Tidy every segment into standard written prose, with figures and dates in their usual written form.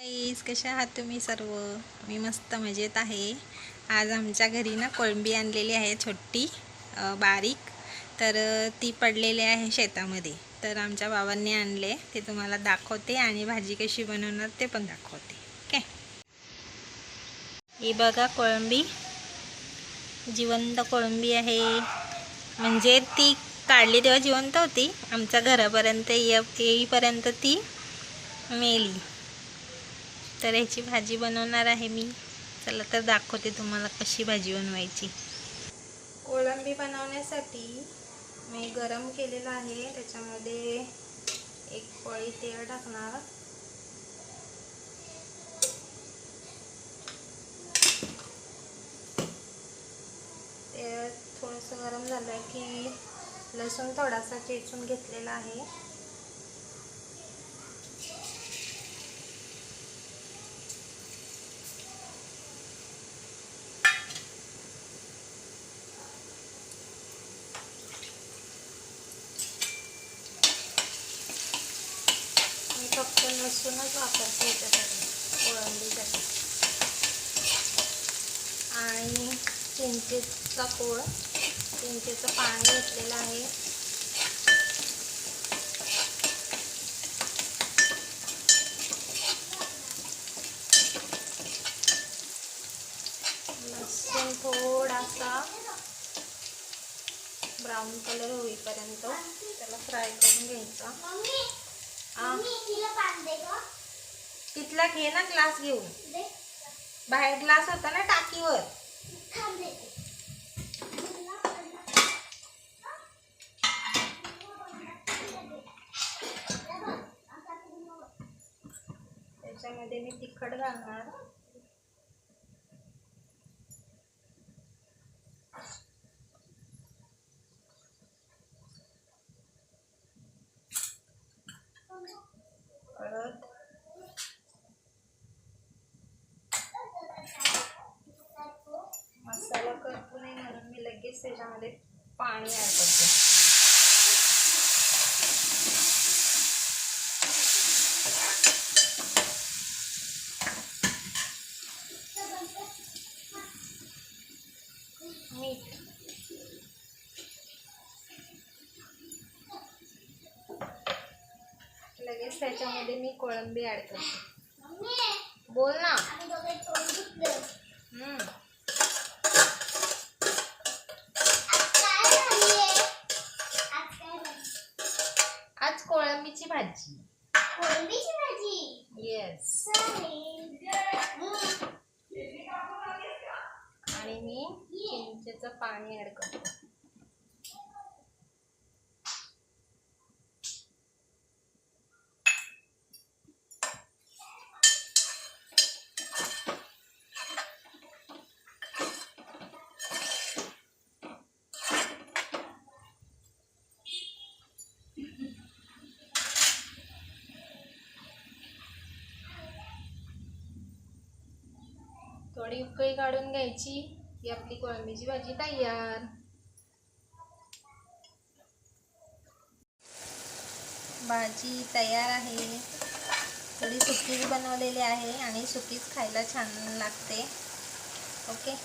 गाईस, कशा आहात तुम्ही सर्व? मी मस्त मजेत आहे. आज आमच्या घरी ना कोळंबी आणलेली आहे, छोटी बारीक. तर ती पडलेली आहे शेतामध्ये. तर आमच्या बाबांनी आणले, ते तुम्हाला दाखवते आणि भाजी कशी बनवणार ते पण दाखवते. ओके, ही बघा कोळंबी, जिवंत कोळंबी आहे. म्हणजे ती काढली तेव्हा जिवंत होती, आमच्या घरापर्यंत येईपर्यंत ती मेली. तर ह्याची भाजी बनवणार आहे मी. चला तर दाखवते तुम्हाला कशी भाजी बनवायची. कोळंबी बनवण्यासाठी मी गरम केलेलं आहे, त्याच्यामध्ये एक पळी तेल टाकणार. तेल थोडंसं गरम झालं की लसूण थोडासा चेचून घेतलेला आहे. फक्त लसूणच वापरते याच्यासाठी, कोळंबीसाठी. आणि चिंचेचा कोळ, चिंचेचं पाणी घेतलेलं आहे. लसूण थोडासा ब्राऊन कलर होईपर्यंत त्याला फ्राय करून घ्यायचा. तिथला घे ना, ग्लास घेऊन. बाहेर ग्लास होता ना टाकीवर. त्याच्यामध्ये मी तिखट घालणार. हळद, मसाला करतो नाही म्हणून मी लगेच त्याच्यामध्ये पाणी ऍड करते. मीठ, लगेच त्याच्यामध्ये मी कोळंबी ऍड करते. बोल ना. आज कोळंबीची भाजी. कोळंबीची भाजी, येस. आणि मी चिंचेचं पाणी ऍड करते. थोडी उकळी काढून घ्यायची की आपली कोळंबीची भाजी तयार. भाजी तयार आहे. थोडी सुकीच बनवलेली आहे आणि सुकीच खायला छान लागते. ओके,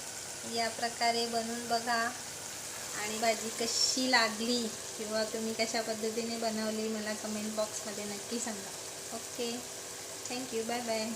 या प्रकारे बनवून बघा आणि भाजी कशी लागली किंवा तुम्ही कशा पद्धतीने बनवली मला कमेंट बॉक्समध्ये नक्की सांगा. Okay, thank you, bye bye.